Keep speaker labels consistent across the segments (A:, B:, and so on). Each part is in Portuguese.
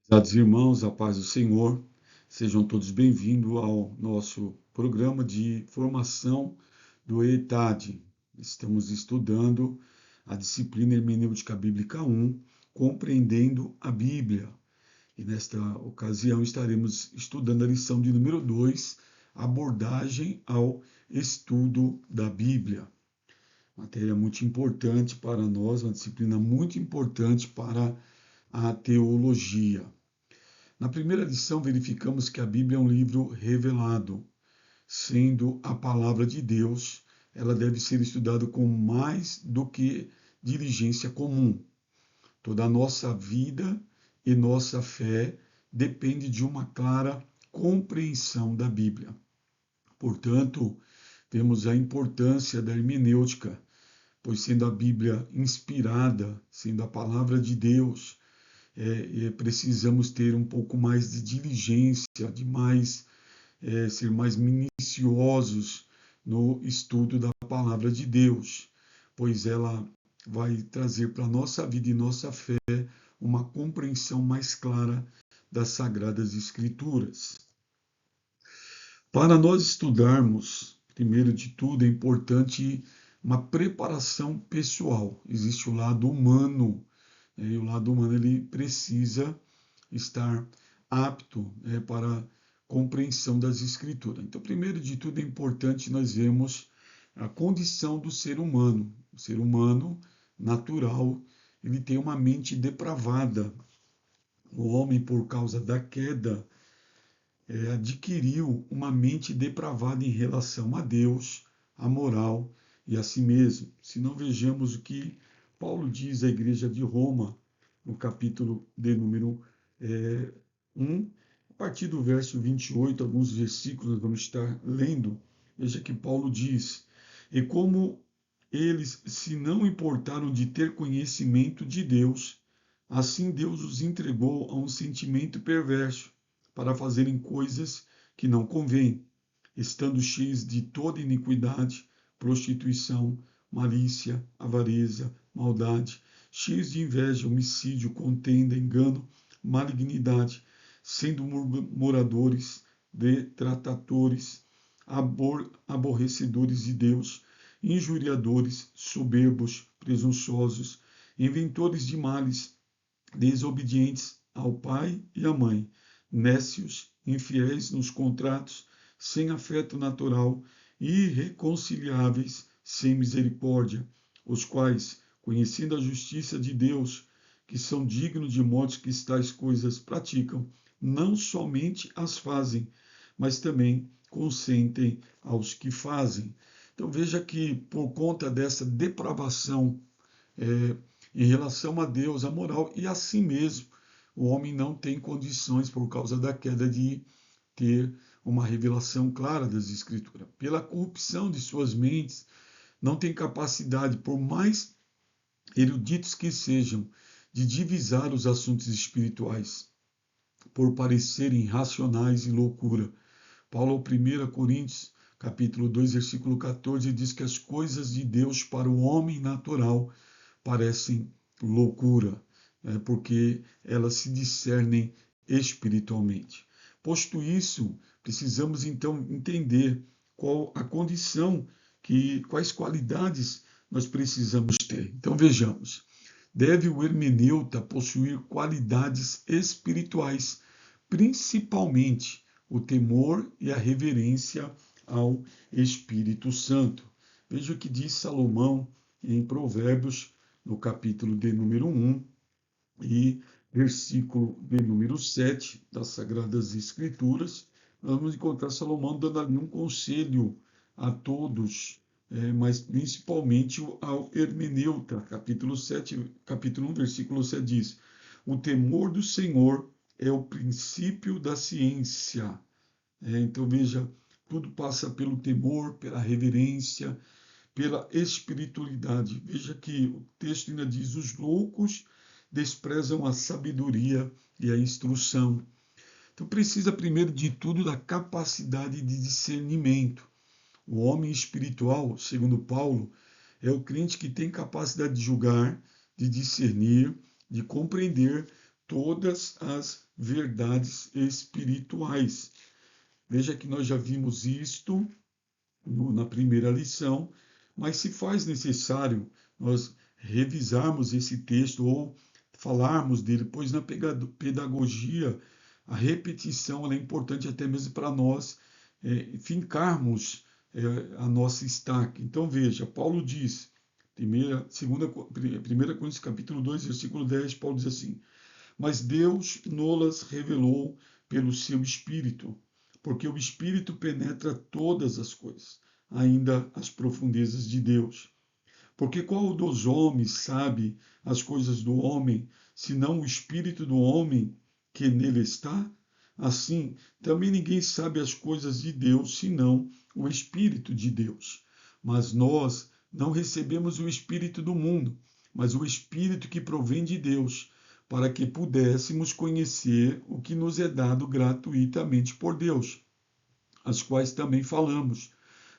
A: Prezados irmãos, a paz do Senhor, sejam todos bem-vindos ao nosso programa de formação do ETAD. Estamos estudando a disciplina Hermenêutica Bíblica 1, compreendendo a Bíblia. E nesta ocasião estaremos estudando a lição de número 2, abordagem ao estudo da Bíblia. Matéria muito importante para nós, uma disciplina muito importante para a teologia. Na primeira lição, verificamos que a Bíblia é um livro revelado. Sendo a palavra de Deus, ela deve ser estudada com mais do que diligência comum. Toda a nossa vida e nossa fé depende de uma clara compreensão da Bíblia. Portanto, vemos a importância da hermenêutica, pois sendo a Bíblia inspirada, sendo a palavra de Deus, precisamos ter um pouco mais de diligência, de ser mais minuciosos no estudo da palavra de Deus, pois ela vai trazer para a nossa vida e nossa fé uma compreensão mais clara das Sagradas Escrituras. Para nós estudarmos, primeiro de tudo, é importante uma preparação pessoal. Existe o lado humano, e o lado humano ele precisa estar apto para a compreensão das Escrituras. Então, primeiro de tudo, é importante nós vermos a condição do ser humano. O ser humano natural, ele tem uma mente depravada. O homem, por causa da queda, adquiriu uma mente depravada em relação a Deus, a moral e a si mesmo. Se não vejamos o que Paulo diz à igreja de Roma, no capítulo de número 1, a partir do verso 28, alguns versículos nós vamos estar lendo. Veja que Paulo diz: e como eles se não importaram de ter conhecimento de Deus, assim Deus os entregou a um sentimento perverso, para fazerem coisas que não convêm, estando cheios de toda iniquidade, prostituição, malícia, avareza, maldade, cheios de inveja, homicídio, contenda, engano, malignidade, sendo murmuradores, detratores, aborrecedores de Deus, injuriadores, soberbos, presunçosos, inventores de males, desobedientes ao pai e à mãe, nécios, infiéis nos contratos, sem afeto natural, irreconciliáveis, sem misericórdia, os quais, conhecendo a justiça de Deus, que são dignos de morte que tais coisas praticam, não somente as fazem, mas também consentem aos que fazem. Então veja que por conta dessa depravação em relação a Deus, a moral e a si mesmo, o homem não tem condições, por causa da queda, de ter uma revelação clara das Escrituras. Pela corrupção de suas mentes, não tem capacidade, por mais eruditos que sejam, de divisar os assuntos espirituais, por parecerem racionais e loucura. Paulo, 1 Coríntios, capítulo 2, versículo 14, diz que as coisas de Deus para o homem natural parecem loucura, porque elas se discernem espiritualmente. Posto isso, precisamos então entender qual a condição, quais qualidades nós precisamos ter. Então vejamos, deve o hermeneuta possuir qualidades espirituais, principalmente o temor e a reverência ao Espírito Santo. Veja o que diz Salomão em Provérbios, no capítulo de número 1 e versículo de número 7 das Sagradas Escrituras. Nós vamos encontrar Salomão dando ali um conselho a todos, mas principalmente ao hermeneuta. Capítulo 7, capítulo 1, versículo 7 diz: o temor do Senhor é o princípio da ciência. Então veja, tudo passa pelo temor, pela reverência, pela espiritualidade. Veja que o texto ainda diz: os loucos desprezam a sabedoria e a instrução. Então precisa primeiro de tudo da capacidade de discernimento. O homem espiritual, segundo Paulo, é o crente que tem capacidade de julgar, de discernir, de compreender todas as verdades espirituais. Veja que nós já vimos isto na primeira lição, mas se faz necessário nós revisarmos esse texto ou falarmos dele, pois na pedagogia a repetição é importante até mesmo para nós fincarmos a nossa estaca. Então veja, Paulo diz, 1 Coríntios capítulo 2, versículo 10, Paulo diz assim: mas Deus nos revelou pelo seu Espírito, porque o Espírito penetra todas as coisas, ainda as profundezas de Deus. Porque qual dos homens sabe as coisas do homem, senão o Espírito do homem que nele está? Assim, também ninguém sabe as coisas de Deus, senão o Espírito de Deus. Mas nós não recebemos o Espírito do mundo, mas o Espírito que provém de Deus, para que pudéssemos conhecer o que nos é dado gratuitamente por Deus, as quais também falamos,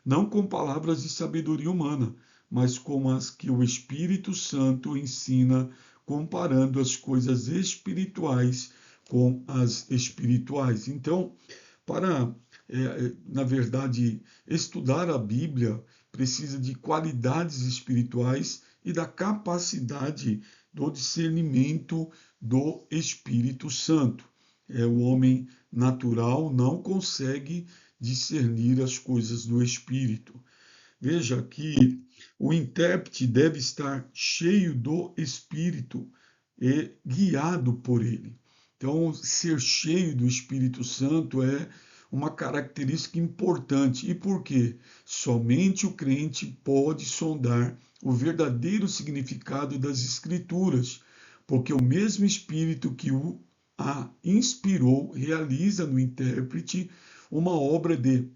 A: não com palavras de sabedoria humana, mas com as que o Espírito Santo ensina, comparando as coisas espirituais com as espirituais. Então, para, na verdade, estudar a Bíblia, precisa de qualidades espirituais e da capacidade do discernimento do Espírito Santo. O homem natural não consegue discernir as coisas do Espírito. Veja que o intérprete deve estar cheio do Espírito e guiado por ele. Então, ser cheio do Espírito Santo é uma característica importante. E por quê? Somente o crente pode sondar o verdadeiro significado das Escrituras, porque o mesmo Espírito que a inspirou realiza no intérprete uma obra de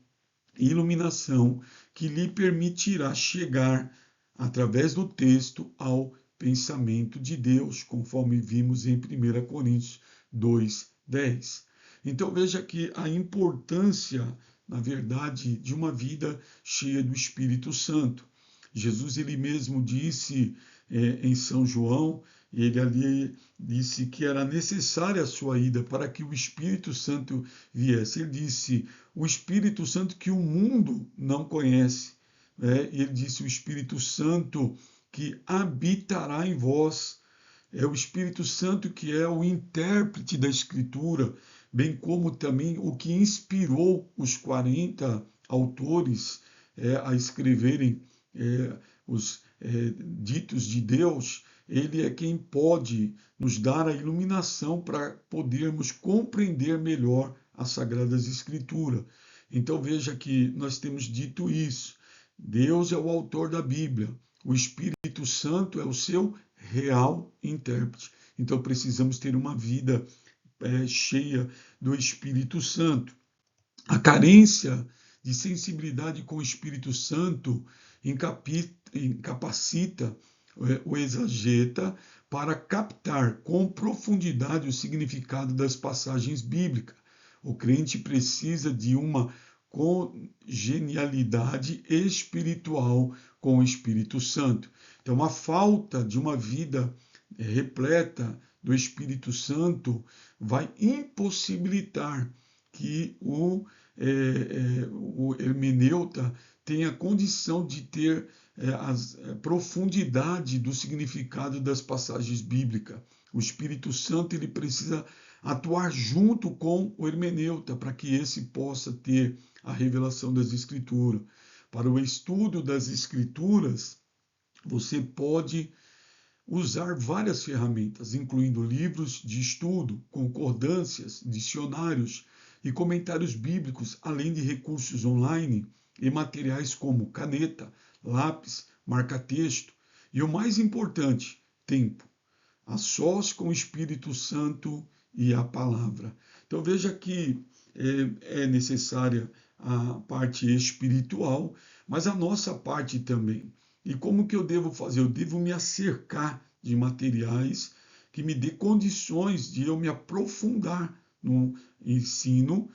A: iluminação que lhe permitirá chegar, através do texto, ao pensamento de Deus, conforme vimos em 1 Coríntios 2:10. Então veja que a importância, na verdade, de uma vida cheia do Espírito Santo. Jesus ele mesmo disse em São João, ele ali disse que era necessária a sua ida para que o Espírito Santo viesse. Ele disse, o Espírito Santo que o mundo não conhece. Ele disse, o Espírito Santo que habitará em vós. É o Espírito Santo que é o intérprete da Escritura, bem como também o que inspirou os 40 autores a escreverem os ditos de Deus. Ele é quem pode nos dar a iluminação para podermos compreender melhor as Sagradas Escrituras. Então veja que nós temos dito isso. Deus é o autor da Bíblia. O Espírito Santo é o seu real intérprete. Então precisamos ter uma vida cheia do Espírito Santo. A carência de sensibilidade com o Espírito Santo incapacita o exegeta para captar com profundidade o significado das passagens bíblicas. O crente precisa de uma congenialidade espiritual com o Espírito Santo. Então, a falta de uma vida repleta do Espírito Santo vai impossibilitar que o hermeneuta tenha condição de ter a profundidade do significado das passagens bíblicas. O Espírito Santo ele precisa atuar junto com o hermeneuta para que esse possa ter a revelação das Escrituras. Para o estudo das Escrituras, você pode usar várias ferramentas, incluindo livros de estudo, concordâncias, dicionários e comentários bíblicos, além de recursos online e materiais como caneta, lápis, marca-texto e o mais importante, tempo, a sós com o Espírito Santo e a palavra. Então veja que é necessária a parte espiritual, mas a nossa parte também. E como que eu devo fazer? Eu devo me acercar de materiais que me dê condições de eu me aprofundar no ensino,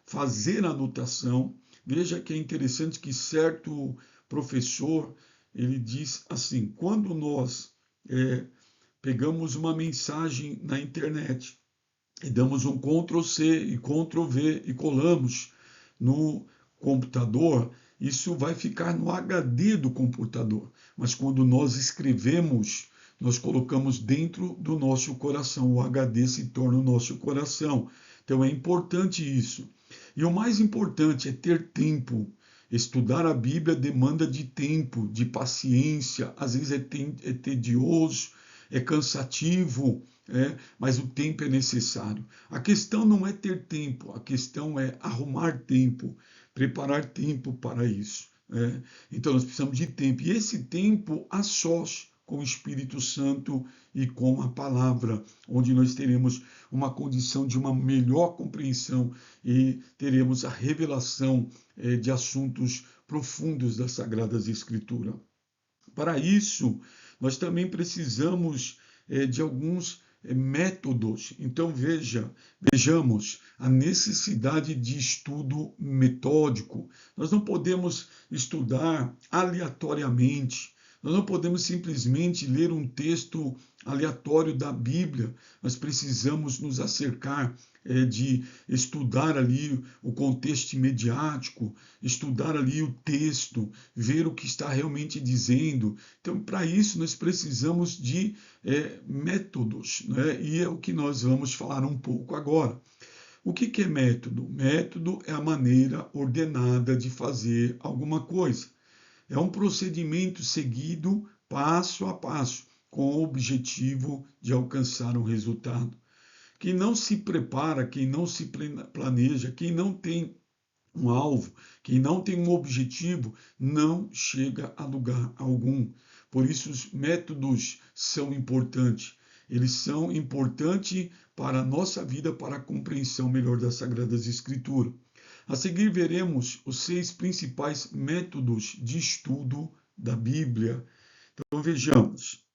A: fazer anotação. Veja que é interessante que certo professor, ele diz assim, quando nós pegamos uma mensagem na internet e damos um Ctrl+C e Ctrl+V e colamos no computador, isso vai ficar no HD do computador. Mas quando nós escrevemos, nós colocamos dentro do nosso coração. O HD se torna o nosso coração. Então é importante isso. E o mais importante é ter tempo. Estudar a Bíblia demanda de tempo, de paciência, às vezes é tedioso, é cansativo, mas o tempo é necessário. A questão não é ter tempo, a questão é arrumar tempo, preparar tempo para isso. Então nós precisamos de tempo, e esse tempo a sós com o Espírito Santo e com a palavra, onde nós teremos uma condição de uma melhor compreensão e teremos a revelação de assuntos profundos das Sagradas Escrituras. Para isso, nós também precisamos de alguns métodos. Então, vejamos a necessidade de estudo metódico. Nós não podemos estudar aleatoriamente. Nós não podemos simplesmente ler um texto aleatório da Bíblia. Nós precisamos nos acercar de estudar ali o contexto imediático, estudar ali o texto, ver o que está realmente dizendo. Então, para isso, nós precisamos de métodos, né? E é o que nós vamos falar um pouco agora. O que é método? Método é a maneira ordenada de fazer alguma coisa. É um procedimento seguido passo a passo, com o objetivo de alcançar um resultado. Quem não se prepara, quem não se planeja, quem não tem um alvo, quem não tem um objetivo, não chega a lugar algum. Por isso, os métodos são importantes. Eles são importantes para a nossa vida, para a compreensão melhor das Sagradas Escrituras. A seguir, veremos os 6 principais métodos de estudo da Bíblia. Então, vejamos.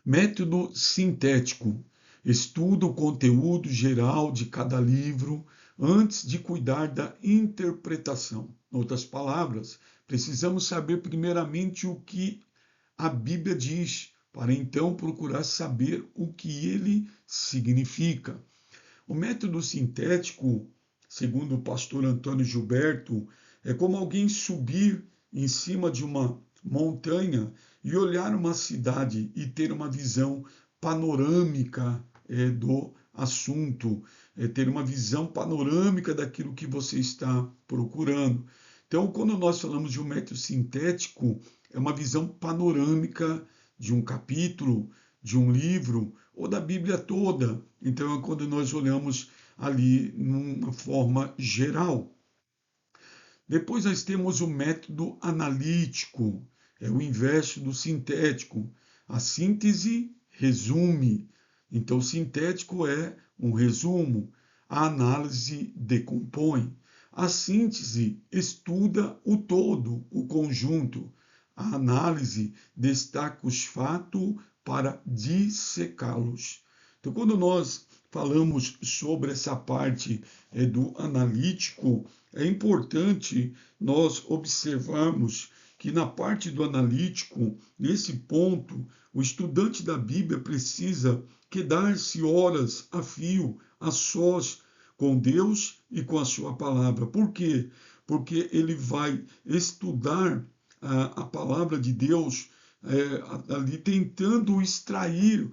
A: Método sintético. Estuda o conteúdo geral de cada livro antes de cuidar da interpretação. Em outras palavras, precisamos saber primeiramente o que a Bíblia diz, para então procurar saber o que ele significa. O método sintético, segundo o pastor Antônio Gilberto, é como alguém subir em cima de uma montanha e olhar uma cidade e ter uma visão panorâmica do assunto, ter uma visão panorâmica daquilo que você está procurando. Então, quando nós falamos de um método sintético, é uma visão panorâmica de um capítulo, de um livro ou da Bíblia toda. Então, é quando nós olhamos ali numa forma geral. Depois nós temos o método analítico, é o inverso do sintético. A síntese resume. Então, o sintético é um resumo. A análise decompõe. A síntese estuda o todo, o conjunto. A análise destaca os fatos para dissecá-los. Então, quando nós falamos sobre essa parte do analítico, é importante nós observarmos que na parte do analítico, nesse ponto, o estudante da Bíblia precisa quedar-se horas a fio, a sós, com Deus e com a sua palavra. Por quê? Porque ele vai estudar a palavra de Deus ali tentando extrair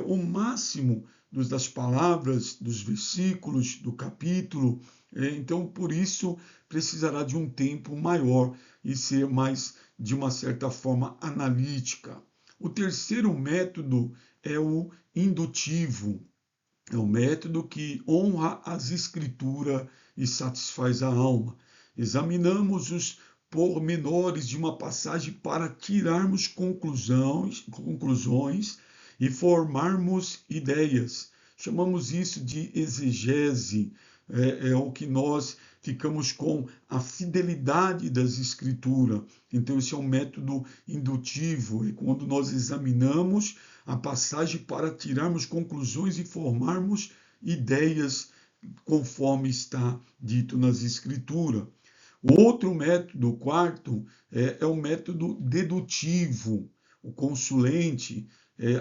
A: o máximo das palavras, dos versículos, do capítulo. Então, por isso, precisará de um tempo maior e ser mais, de uma certa forma, analítica. O terceiro método é o indutivo. É o método que honra as Escrituras e satisfaz a alma. Examinamos os pormenores de uma passagem para tirarmos conclusões e formarmos ideias. Chamamos isso de exegese. É o que nós ficamos com a fidelidade das Escrituras. Então, esse é um método indutivo, é quando nós examinamos a passagem para tirarmos conclusões e formarmos ideias conforme está dito nas Escrituras. O outro método, o quarto, é o método dedutivo. O consulente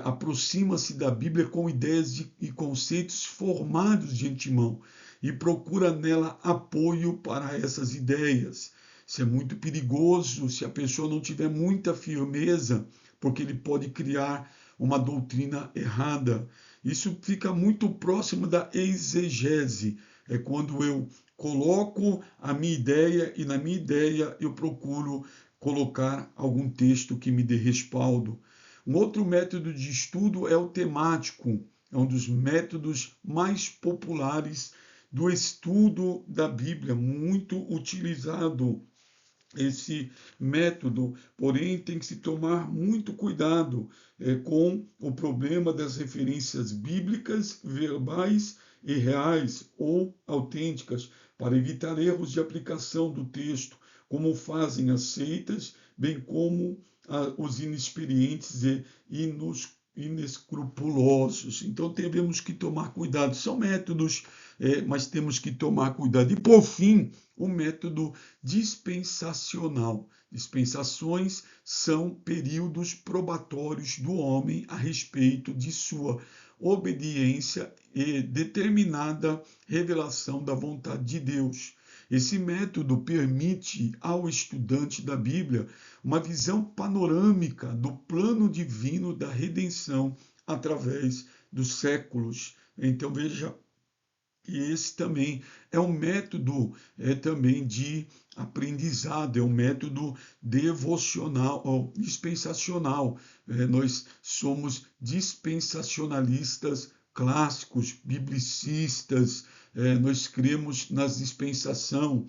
A: aproxima-se da Bíblia com ideias e conceitos formados de antemão e procura nela apoio para essas ideias. Isso é muito perigoso se a pessoa não tiver muita firmeza, porque ele pode criar uma doutrina errada. Isso fica muito próximo da exegese, é quando eu coloco a minha ideia e na minha ideia eu procuro colocar algum texto que me dê respaldo. Um outro método de estudo é o temático, é um dos métodos mais populares do estudo da Bíblia, muito utilizado esse método, porém tem que se tomar muito cuidado com o problema das referências bíblicas, verbais e reais ou autênticas, para evitar erros de aplicação do texto, como fazem as seitas, bem como os inexperientes e inescrupulosos. Então temos que tomar cuidado. São métodos, mas temos que tomar cuidado. E por fim, o método dispensacional. Dispensações são períodos probatórios do homem a respeito de sua obediência e determinada revelação da vontade de Deus. Esse método permite ao estudante da Bíblia uma visão panorâmica do plano divino da redenção através dos séculos. Então veja, e esse também é um método também de aprendizado, é um método devocional, ou dispensacional. Nós somos dispensacionalistas clássicos, biblicistas, nós cremos nas dispensação,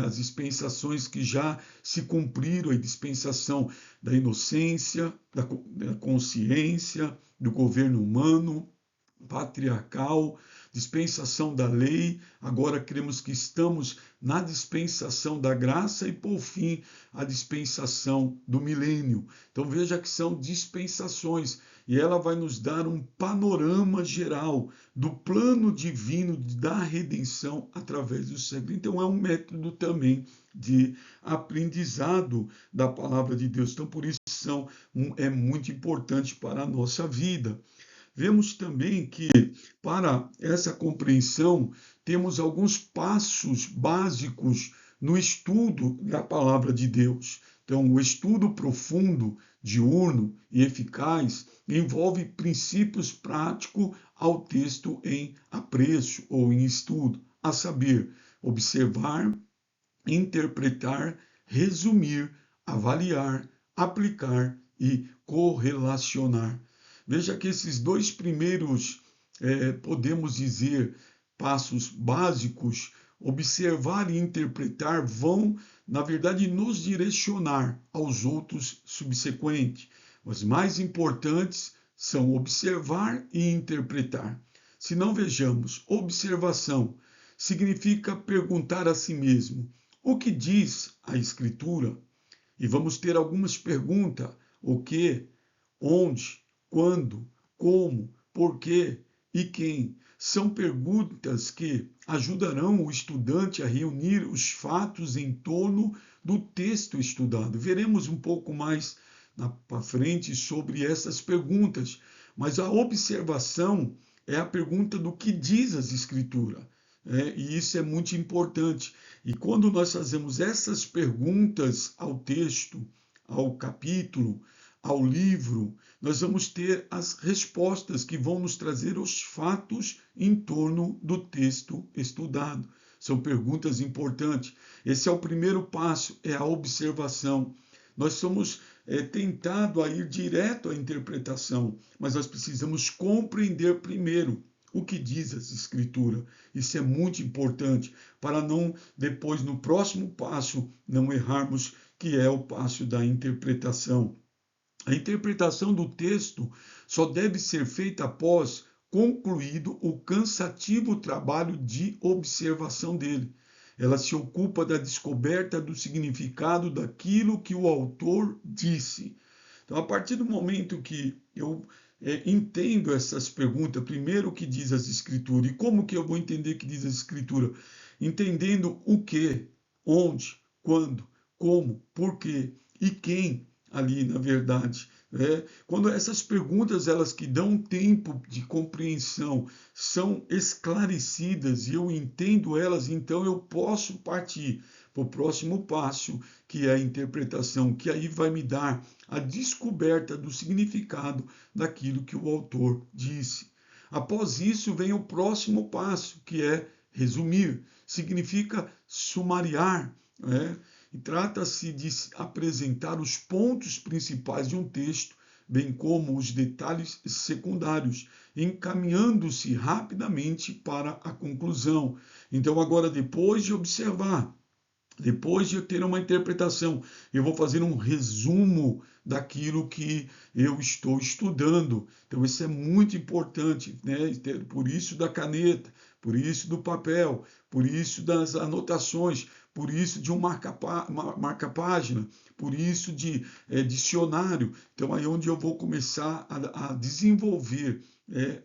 A: as dispensações que já se cumpriram, a dispensação da inocência, da consciência, do governo humano, patriarcal, dispensação da lei, agora cremos que estamos na dispensação da graça e, por fim, a dispensação do milênio. Então veja que são dispensações e ela vai nos dar um panorama geral do plano divino da redenção através do século. Então é um método também de aprendizado da palavra de Deus. Então por isso é muito importante para a nossa vida. Vemos também que, para essa compreensão, temos alguns passos básicos no estudo da palavra de Deus. Então, o estudo profundo, diurno e eficaz envolve princípios práticos ao texto em apreço ou em estudo, a saber, observar, interpretar, resumir, avaliar, aplicar e correlacionar. Veja que esses dois primeiros, podemos dizer, passos básicos, observar e interpretar, vão, na verdade, nos direcionar aos outros subsequentes. Os mais importantes são observar e interpretar. Se não vejamos, observação significa perguntar a si mesmo o que diz a Escritura. E vamos ter algumas perguntas: o que, onde, quando, como, porquê e quem. São perguntas que ajudarão o estudante a reunir os fatos em torno do texto estudado. Veremos um pouco mais para frente sobre essas perguntas, mas a observação é a pergunta do que diz as Escrituras. E isso é muito importante. E quando nós fazemos essas perguntas ao texto, ao capítulo, ao livro, nós vamos ter as respostas que vão nos trazer os fatos em torno do texto estudado. São perguntas importantes. Esse é o primeiro passo, é a observação. Nós somos tentados a ir direto à interpretação, mas nós precisamos compreender primeiro o que diz as Escrituras. Isso é muito importante para não, depois, no próximo passo, não errarmos, que é o passo da interpretação. A interpretação do texto só deve ser feita após concluído o cansativo trabalho de observação dele. Ela se ocupa da descoberta do significado daquilo que o autor disse. Então, a partir do momento que eu entendo essas perguntas, primeiro o que diz as Escrituras, e como que eu vou entender o que diz as Escrituras? Entendendo o que, onde, quando, como, por quê e quem ali, na verdade, Quando essas perguntas, elas que dão tempo de compreensão, são esclarecidas e eu entendo elas, então eu posso partir para o próximo passo, que é a interpretação, que aí vai me dar a descoberta do significado daquilo que o autor disse. Após isso vem o próximo passo, que é resumir. Significa sumariar, né? E trata-se de apresentar os pontos principais de um texto, bem como os detalhes secundários, encaminhando-se rapidamente para a conclusão. Então, agora, depois de observar, depois de eu ter uma interpretação, eu vou fazer um resumo daquilo que eu estou estudando. Então, isso é muito importante, né? Por isso da caneta, por isso do papel, por isso das anotações, por isso de um marca-página, por isso de dicionário. Então, aí é onde eu vou começar a desenvolver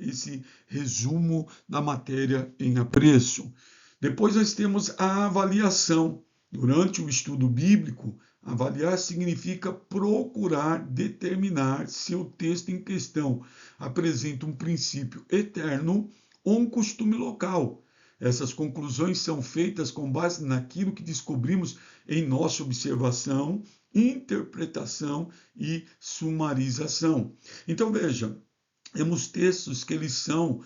A: esse resumo da matéria em apreço. Depois nós temos a avaliação. Durante o estudo bíblico, avaliar significa procurar determinar se o texto em questão apresenta um princípio eterno ou um costume local. Essas conclusões são feitas com base naquilo que descobrimos em nossa observação, interpretação e sumarização. Então, veja, temos textos que eles são,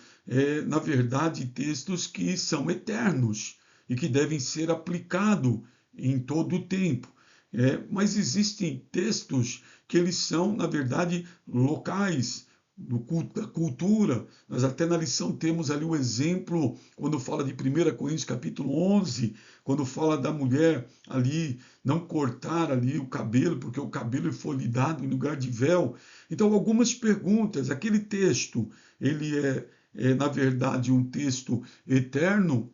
A: na verdade, textos que são eternos e que devem ser aplicados em todo o tempo. Mas existem textos que eles são, na verdade, locais, da cultura. Nós até na lição temos ali o exemplo, quando fala de 1 Coríntios capítulo 11, quando fala da mulher ali não cortar ali o cabelo, porque o cabelo foi lhe dado em lugar de véu. Então, algumas perguntas. Aquele texto, ele na verdade, um texto eterno,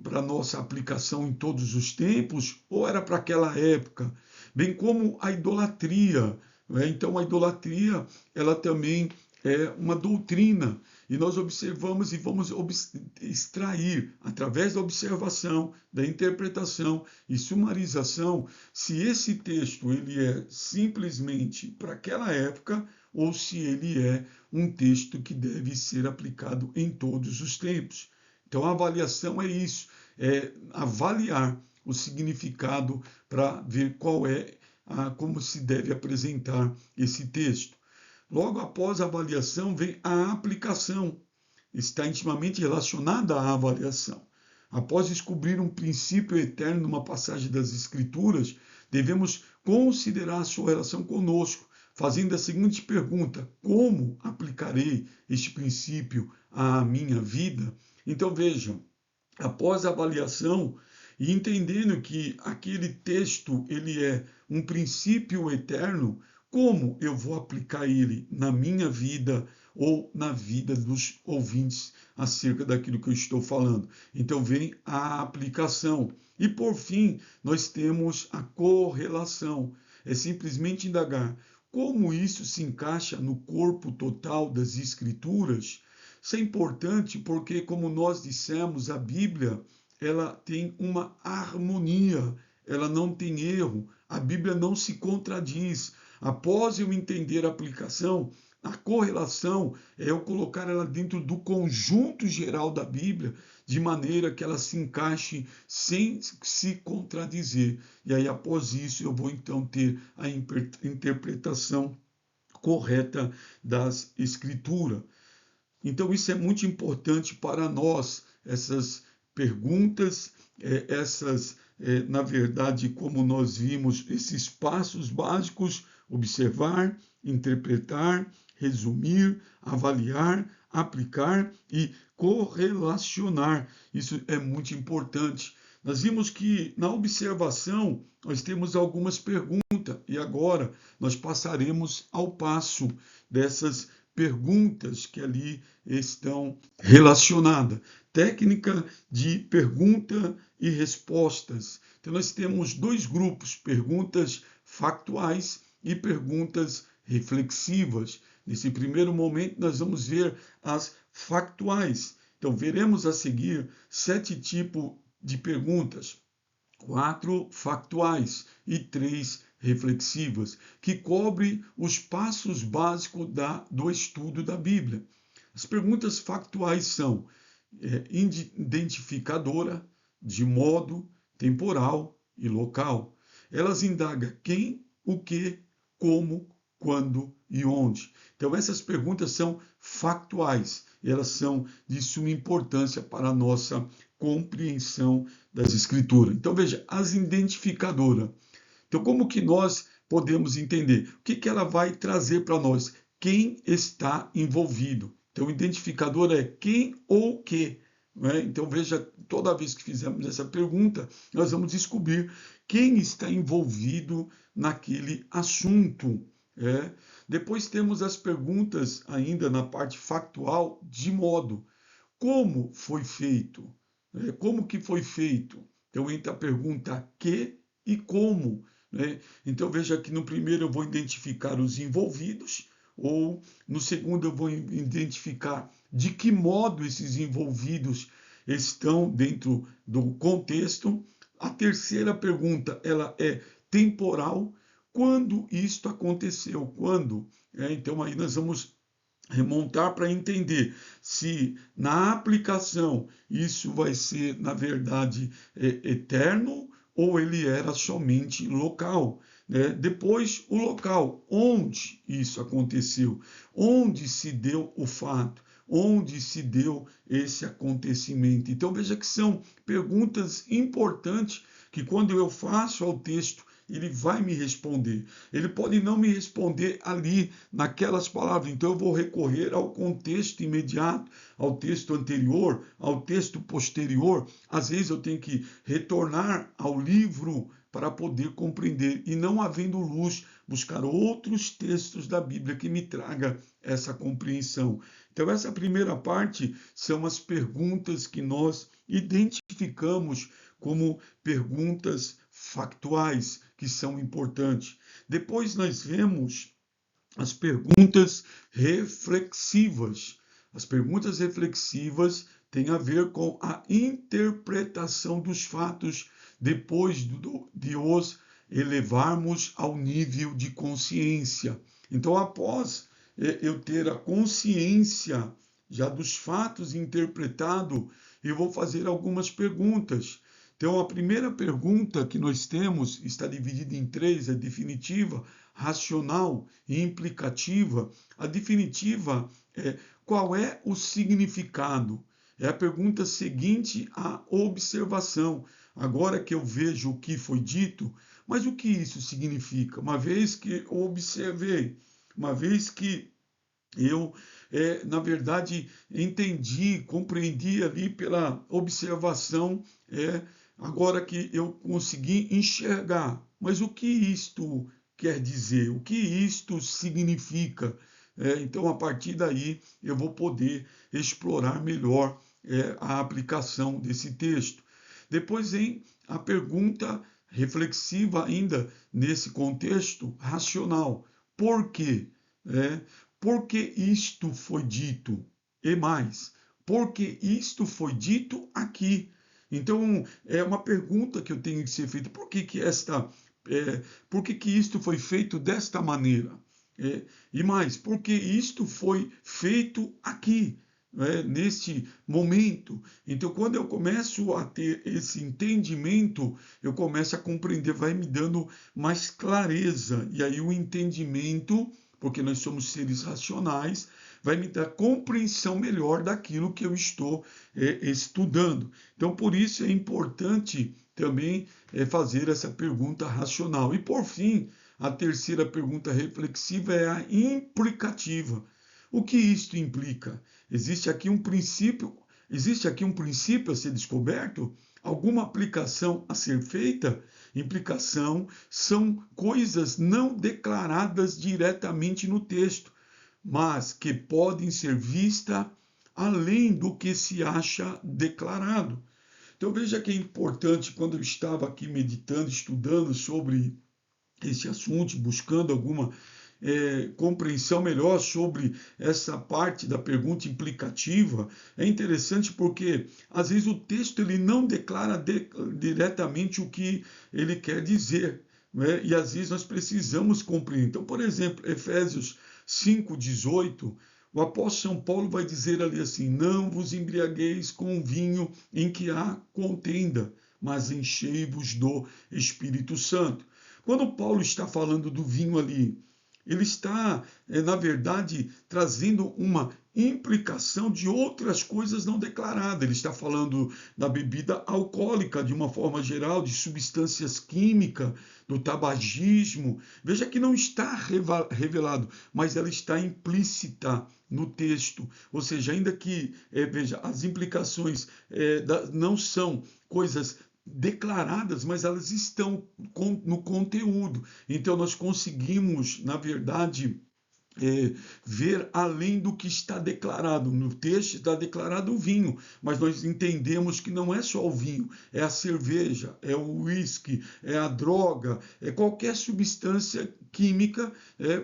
A: para nossa aplicação em todos os tempos, ou era para aquela época? Bem como a idolatria. Então, a idolatria, ela também é uma doutrina, e nós observamos e vamos extrair, através da observação, da interpretação e sumarização, se esse texto ele é simplesmente para aquela época ou se ele é um texto que deve ser aplicado em todos os tempos. Então, a avaliação é isso, é avaliar o significado para ver como se deve apresentar esse texto. Logo após a avaliação vem a aplicação. Está intimamente relacionada à avaliação. Após descobrir um princípio eterno numa passagem das Escrituras, devemos considerar a sua relação conosco, fazendo a seguinte pergunta: como aplicarei este princípio à minha vida? Então vejam, após a avaliação e entendendo que aquele texto ele é um princípio eterno, como eu vou aplicar ele na minha vida ou na vida dos ouvintes acerca daquilo que eu estou falando? Então vem a aplicação. E por fim, nós temos a correlação. É simplesmente indagar como isso se encaixa no corpo total das Escrituras. Isso é importante porque, como nós dissemos, a Bíblia ela tem uma harmonia, ela não tem erro, a Bíblia não se contradiz. Após eu entender a aplicação, a correlação é eu colocar ela dentro do conjunto geral da Bíblia, de maneira que ela se encaixe sem se contradizer. E aí, após isso, eu vou então ter a interpretação correta das Escrituras. Então, isso é muito importante para nós, essas perguntas, na verdade, como nós vimos, esses passos básicos: observar, interpretar, resumir, avaliar, aplicar e correlacionar. Isso é muito importante. Nós vimos que na observação nós temos algumas perguntas e agora nós passaremos ao passo dessas perguntas que ali estão relacionadas. Técnica de pergunta e respostas. Então nós temos dois grupos: perguntas factuais e perguntas reflexivas. Nesse primeiro momento nós vamos ver as factuais. Então veremos a seguir 7 tipos de perguntas, 4 factuais e 3 reflexivas, que cobre os passos básicos do estudo da Bíblia. As perguntas factuais são identificadora, de modo, temporal e local. Elas indagam quem, o que, como, quando e onde. Então, essas perguntas são factuais, elas são de suma importância para a nossa compreensão das Escrituras. Então, veja, as identificadoras. Então, como que nós podemos entender? O que ela vai trazer para nós? Quem está envolvido? Então, o identificador é quem ou o que. Né? Então, veja, toda vez que fizermos essa pergunta, nós vamos descobrir quem está envolvido naquele assunto. Depois temos as perguntas ainda na parte factual, de modo. Como foi feito? Como que foi feito? Então, entra a pergunta que e como. Então, veja que no primeiro eu vou identificar os envolvidos, ou no segundo eu vou identificar de que modo esses envolvidos estão dentro do contexto. A terceira pergunta, ela é temporal. Quando isto aconteceu? Quando? Então, aí nós vamos remontar para entender se na aplicação isso vai ser, na verdade, eterno ou ele era somente local. Depois, o local, onde isso aconteceu, onde se deu o fato, onde se deu esse acontecimento. Então, veja que são perguntas importantes que, quando eu faço ao texto, ele vai me responder. Ele pode não me responder ali, naquelas palavras. Então eu vou recorrer ao contexto imediato, ao texto anterior, ao texto posterior. Às vezes eu tenho que retornar ao livro para poder compreender. E não havendo luz, buscar outros textos da Bíblia que me traga essa compreensão. Então essa primeira parte são as perguntas que nós identificamos como perguntas factuais, que são importantes. Depois nós vemos as perguntas reflexivas. As perguntas reflexivas têm a ver com a interpretação dos fatos depois de os elevarmos ao nível de consciência. Então, após eu ter a consciência já dos fatos interpretados, eu vou fazer algumas perguntas. Então, a primeira pergunta que nós temos está dividida em três: a definitiva, racional e implicativa. A definitiva é: qual é o significado? É a pergunta seguinte à observação. Agora que eu vejo o que foi dito, mas o que isso significa? Uma vez que eu observei, uma vez que eu, na verdade, entendi, compreendi ali pela observação, agora que eu consegui enxergar. Mas o que isto quer dizer? O que isto significa? Então, a partir daí, eu vou poder explorar melhor a aplicação desse texto. Depois vem a pergunta reflexiva ainda nesse contexto racional. Por quê? Por que isto foi dito? E mais, por que isto foi dito aqui? Então, é uma pergunta que eu tenho que ser feita. Por que isto foi feito desta maneira? E mais, por que isto foi feito aqui? Neste momento. Então, quando eu começo a ter esse entendimento, eu começo a compreender, vai me dando mais clareza. E aí o entendimento, porque nós somos seres racionais, vai me dar compreensão melhor daquilo que eu estou estudando. Então, por isso é importante também fazer essa pergunta racional. E, por fim, a terceira pergunta reflexiva é a implicativa. O que isto implica? Existe aqui um princípio a ser descoberto? Alguma aplicação a ser feita? Implicação são coisas não declaradas diretamente no texto, mas que podem ser vistas além do que se acha declarado. Então veja que é importante, quando eu estava aqui meditando, estudando sobre esse assunto, buscando alguma compreensão melhor sobre essa parte da pergunta implicativa, é interessante porque às vezes o texto ele não declara diretamente o que ele quer dizer, né? E às vezes nós precisamos compreender. Então, por exemplo, Efésios 5,18, o apóstolo São Paulo vai dizer ali assim: não vos embriagueis com vinho em que há contenda, mas enchei-vos do Espírito Santo. Quando Paulo está falando do vinho ali, ele está, na verdade, trazendo uma implicação de outras coisas não declaradas. Ele está falando da bebida alcoólica, de uma forma geral, de substâncias químicas, do tabagismo. Veja que não está revelado, mas ela está implícita no texto. Ou seja, ainda que, veja, as implicações não são coisas declaradas, mas elas estão no conteúdo. Então nós conseguimos, na verdade, ver além do que está declarado. No texto está declarado o vinho, mas nós entendemos que não é só o vinho, é a cerveja, é o uísque, é a droga, é qualquer substância química,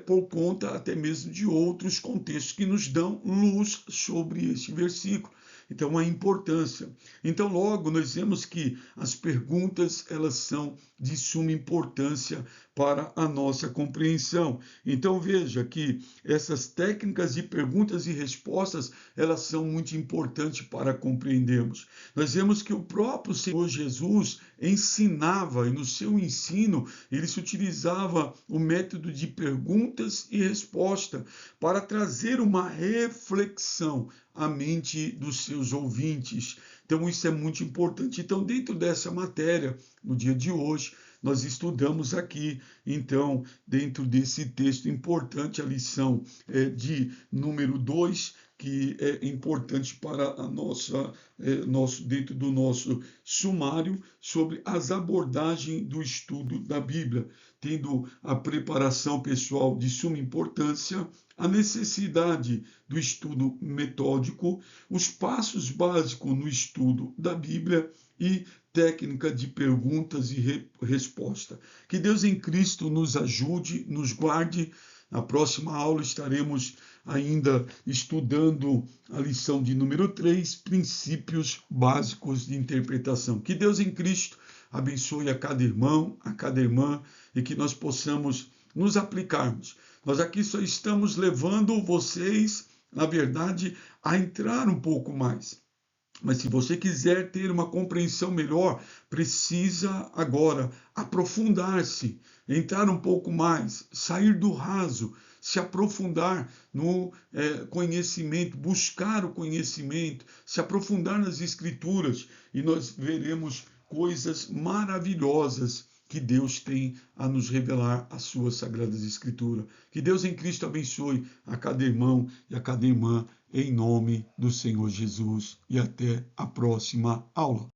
A: por conta até mesmo de outros contextos que nos dão luz sobre este versículo. Então, a importância. Então, logo, nós vemos que as perguntas, elas são de suma importância para a nossa compreensão. Então, veja que essas técnicas de perguntas e respostas, elas são muito importantes para compreendermos. Nós vemos que o próprio Senhor Jesus ensinava, e no seu ensino, ele se utilizava o método de perguntas e resposta para trazer uma reflexão à mente dos seus ouvintes. Então, isso é muito importante. Então, dentro dessa matéria, no dia de hoje, nós estudamos aqui, então, dentro desse texto importante, a lição de número 2, que é importante para a dentro do nosso sumário, sobre as abordagens do estudo da Bíblia, tendo a preparação pessoal de suma importância, a necessidade do estudo metódico, os passos básicos no estudo da Bíblia e técnica de perguntas e resposta. Que Deus em Cristo nos ajude, nos guarde. Na próxima aula estaremos ainda estudando a lição de número 3, princípios básicos de interpretação. Que Deus em Cristo abençoe a cada irmão, a cada irmã, e que nós possamos nos aplicarmos. Nós aqui só estamos levando vocês, na verdade, a entrar um pouco mais. Mas se você quiser ter uma compreensão melhor, precisa agora aprofundar-se, entrar um pouco mais, sair do raso, se aprofundar no conhecimento, buscar o conhecimento, se aprofundar nas Escrituras, e nós veremos coisas maravilhosas que Deus tem a nos revelar as suas sagradas Escrituras. Que Deus em Cristo abençoe a cada irmão e a cada irmã, em nome do Senhor Jesus. E até a próxima aula.